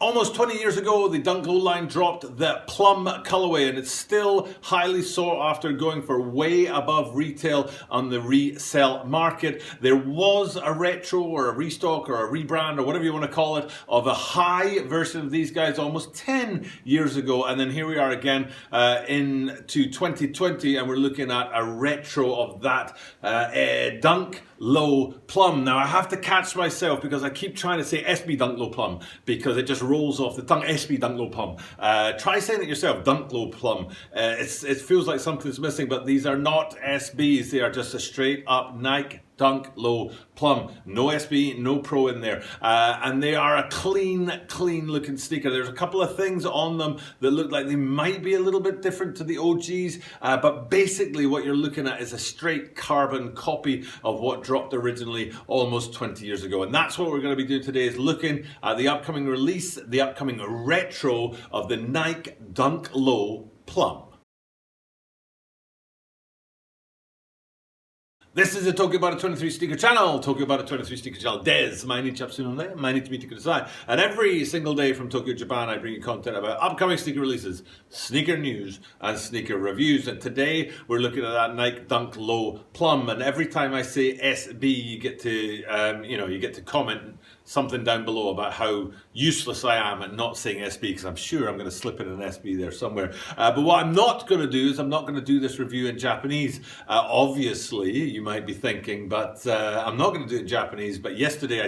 Almost 20 years ago, the Dunk Low line dropped the Plum colorway, and it's still highly sought after, going for way above retail on the resale market. There was a retro or a restock or a rebrand or whatever you want to call it of a high version of these guys almost 10 years ago, and then here we are again into 2020, and we're looking at a retro of that Dunk Low Plum. Now I have to catch myself because I keep trying to say SB Dunk Low Plum because it just rolls off the tongue. SB Dunk Low Plum. Try saying it yourself. Dunk Low Plum. It feels like something's missing, but these are not SBs. They are just a straight up Nike Dunk Low Plum. No SB, no Pro in there. And they are a clean looking sneaker. There's a couple of things on them that look like they might be a little bit different to the OGs, but basically what you're looking at is a straight carbon copy of what dropped originally almost 20 years ago. And that's what we're going to be doing today, is looking at the upcoming release, the upcoming retro of the Nike Dunk Low Plum. This is the Tokyo About It 23 Sneaker Channel. Tokyo About It 23 Sneaker Channel des.毎日アップするので、毎日見てください. And every single day from Tokyo, Japan, I bring you content about upcoming sneaker releases, sneaker news, and sneaker reviews. And today we're looking at that Nike Dunk Low Plum. And every time I say SB, you get to comment something down below about how useless I am at not saying SB, because I'm sure I'm going to slip in an SB there somewhere. But what I'm not going to do is I'm not going to do this review in Japanese. Obviously, you might be thinking, but I'm not going to do it in Japanese. But yesterday I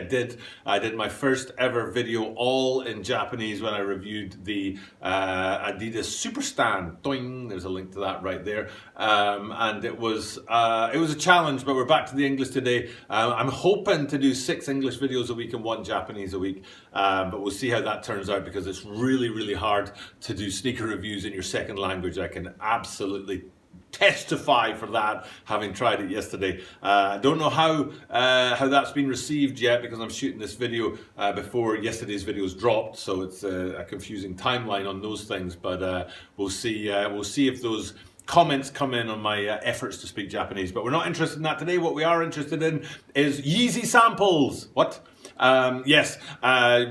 did my first ever video all in Japanese when I reviewed the Adidas Superstand. Doing, there's a link to that right there. And it was a challenge, but we're back to the English today. I'm hoping to do 6 English videos a week and 1 Japanese a week, but we'll see how that turns out, because it's really hard to do sneaker reviews in your second language. I can absolutely testify for that, having tried it yesterday. I don't know how that's been received yet, because I'm shooting this video before yesterday's videos dropped, so it's a confusing timeline on those things. But we'll see if those comments come in on my efforts to speak Japanese. But we're not interested in that today. What we are interested in is Yeezy samples. What? Yes,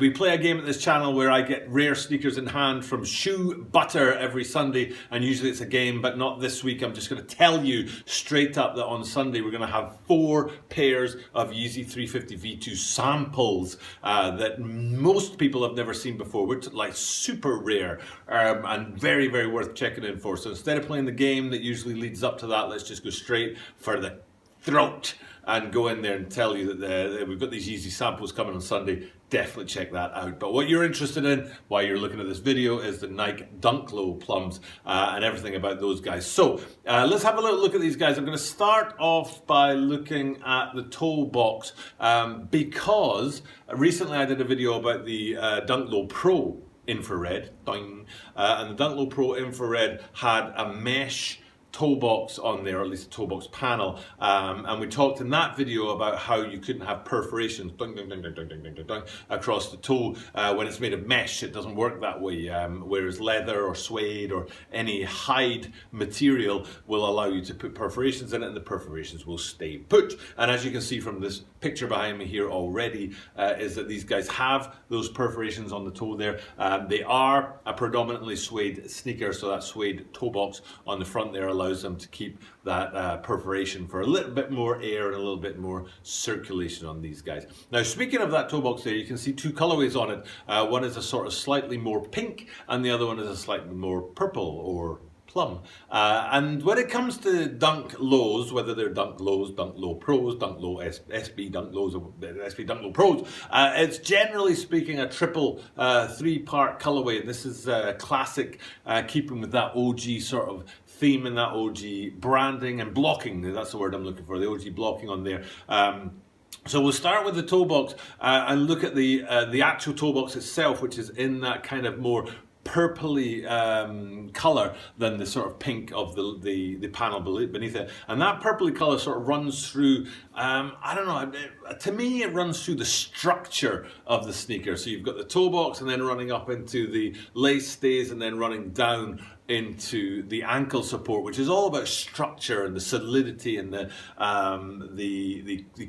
we play a game at this channel where I get rare sneakers in hand from Shoe Butter every Sunday, and usually it's a game, but not this week. I'm just going to tell you straight up that on Sunday we're going to have 4 pairs of Yeezy 350 V2 samples that most people have never seen before, which is like super rare and very worth checking in for. So instead of playing the game that usually leads up to that, let's just go straight for the throat and go in there and tell you that we've got these Yeezy samples coming on Sunday. Definitely check that out. But what you're interested in while you're looking at this video is the Nike Dunk Low Plums and everything about those guys. So let's have a little look at these guys. I'm going to start off by looking at the toe box because recently I did a video about the Dunk Low Pro Infrared, and the Dunk Low Pro Infrared had a mesh toe box on there, or at least a toe box panel, and we talked in that video about how you couldn't have perforations across the toe when it's made of mesh. It doesn't work that way, whereas leather or suede or any hide material will allow you to put perforations in it, and the perforations will stay put. And as you can see from this picture behind me here already, is that these guys have those perforations on the toe there. They are a predominantly suede sneaker, so that suede toe box on the front there allows them to keep that perforation for a little bit more air and a little bit more circulation on these guys. Now, speaking of that toe box there, you can see 2 colorways on it. One is a sort of slightly more pink, and the other one is a slightly more purple or plum. And when it comes to Dunk Lows, whether they're Dunk Lows, Dunk Low Pros, Dunk Low SB Dunk Lows, or SB Dunk Low Pros, it's generally speaking a triple 3-part colorway. And this is classic, keeping with that OG sort of theme and that OG branding and blocking. That's the word I'm looking for, the OG blocking on there. So we'll start with the toe box and look at the actual toe box itself, which is in that kind of more purpley color than the sort of pink of the panel beneath it. And that purpley color sort of runs through, I don't know, to me it runs through the structure of the sneaker. So you've got the toe box and then running up into the lace stays and then running down into the ankle support, which is all about structure and the solidity and the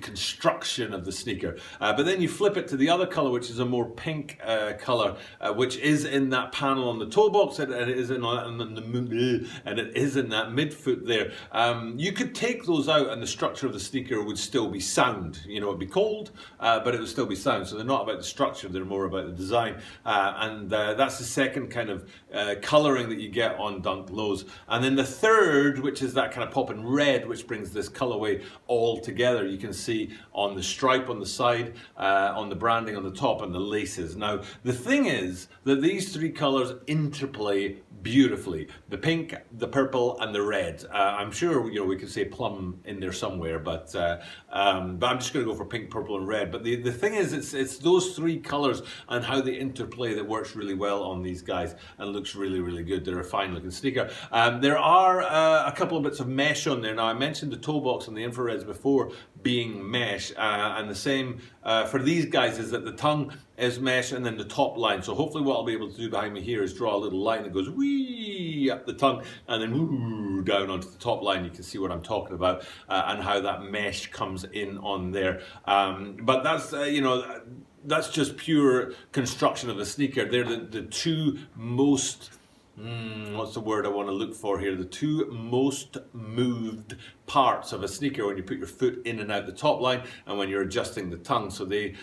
construction of the sneaker. But then you flip it to the other color, which is a more pink color, which is in that panel on the toe box, and it is in that midfoot there. You could take those out, and the structure of the sneaker would still be sound. You know, it'd be cold, but it would still be sound. So they're not about the structure; they're more about the design. And that's the second kind of coloring that you get on Dunk Lows. And then the third, which is that kind of popping red, which brings this colorway all together. You can see on the stripe on the side, on the branding on the top, and the laces. Now, the thing is that these three colors interplay beautifully: the pink, the purple, and the red. I'm sure we could say plum in there somewhere, but I'm just going to go for pink, purple, and red. But the thing is, it's those three colors and how they interplay that works really well on these guys and looks really, really good. They're a fine looking sneaker. There are a couple of bits of mesh on there. Now, I mentioned the toe box and the infrareds before being mesh, and the same for these guys is that the tongue is mesh and then the top line. So hopefully what I'll be able to do behind me here is draw a little line that goes wee up the tongue and then woo down onto the top line. You can see what I'm talking about and how that mesh comes in on there. But that's that's just pure construction of a sneaker. They're the two most what's the word I want to look for here? The two most moved parts of a sneaker when you put your foot in and out the top line and when you're adjusting the tongue. So they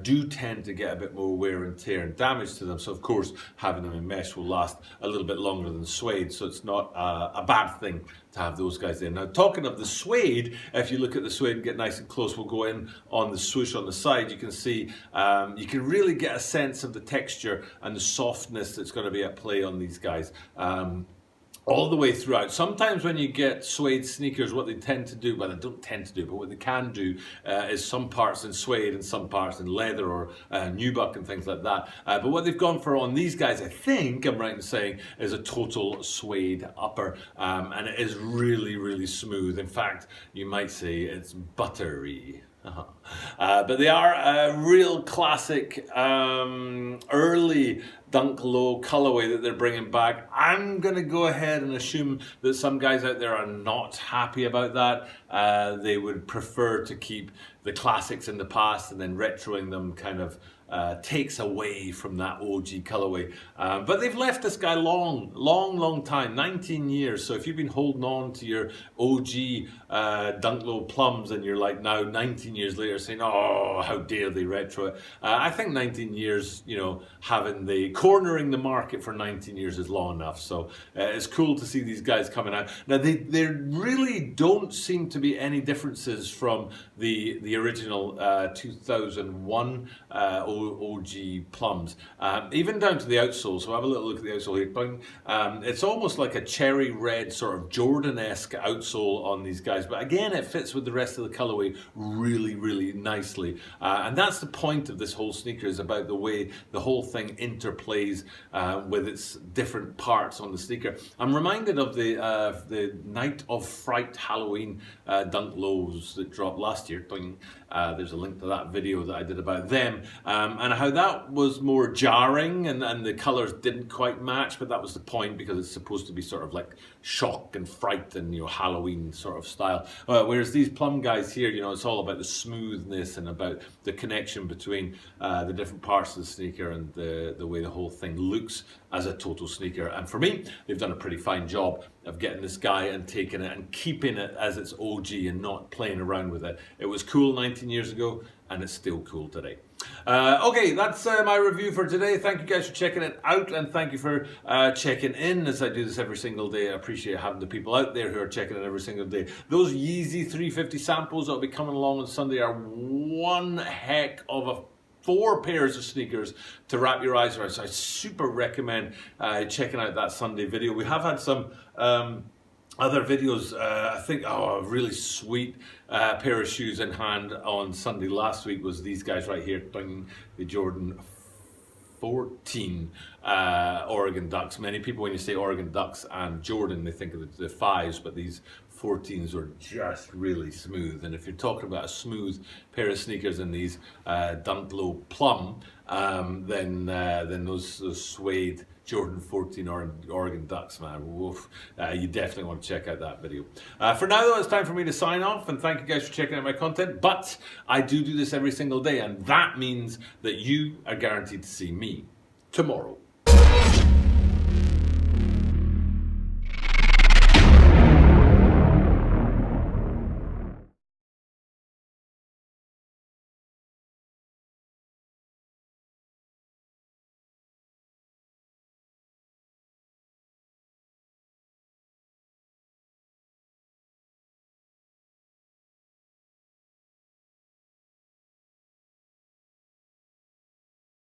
do tend to get a bit more wear and tear and damage to them. So of course, having them in mesh will last a little bit longer than suede. So it's not a bad thing to have those guys in. Now, talking of the suede, if you look at the suede and get nice and close, we'll go in on the swoosh on the side. You can see, you can really get a sense of the texture and the softness that's going to be at play on these guys. All the way throughout. Sometimes when you get suede sneakers, what they tend to do, well, they don't tend to do, but what they can do is some parts in suede and some parts in leather or nubuck and things like that. But what they've gone for on these guys, I think I'm right in saying, is a total suede upper. And it is really, really smooth. In fact, you might say it's buttery. But they are a real classic early Dunk Low colorway that they're bringing back. I'm going to go ahead and assume that some guys out there are not happy about that. They would prefer to keep the classics in the past, and then retroing them kind of takes away from that OG colorway. But they've left this guy long time, 19 years. So if you've been holding on to your OG Dunk Low Plums and you're like now 19 years later saying, oh, how dare they retro it. I think 19 years, cornering the market for 19 years is long enough. So it's cool to see these guys coming out. Now there really don't seem to be any differences from the original 2001 OG Plums, even down to the outsole. So have a little look at the outsole here. It's almost like a cherry red sort of Jordan-esque outsole on these guys, but again it fits with the rest of the colorway really, really nicely. And that's the point of this whole sneaker, is about the way the whole thing interplays with its different parts on the sneaker. I'm reminded of the Night of Fright Halloween Dunk Lows that dropped last year. There's a link to that video that I did about them, and how that was more jarring and the colors didn't quite match, but that was the point because it's supposed to be sort of like shock and fright and Halloween sort of style. Whereas these Plum guys here, it's all about the smoothness and about the connection between the different parts of the sneaker and the way the whole thing looks as a total sneaker. And for me, they've done a pretty fine job of getting this guy and taking it and keeping it as its OG and not playing around with it. It was cool 19 years ago and it's still cool today. Okay, that's my review for today. Thank you guys for checking it out, and thank you for checking in as I do this every single day. I appreciate having the people out there who are checking it every single day. Those Yeezy 350 samples that will be coming along on Sunday are one heck of a 4 pairs of sneakers to wrap your eyes around. So I super recommend checking out that Sunday video. We have had some other videos. I think, a really sweet pair of shoes in hand on Sunday last week was these guys right here, the Jordan 14 Oregon Ducks. Many people, when you say Oregon Ducks and Jordan, they think of the 5s, but these 14s were just really smooth. And if you're talking about a smooth pair of sneakers in these Dunk Low Plum, then those suede Jordan 14 Oregon Ducks, man. Woof. You definitely want to check out that video. For now, though, it's time for me to sign off, and thank you guys for checking out my content. But I do this every single day, and that means that you are guaranteed to see me tomorrow.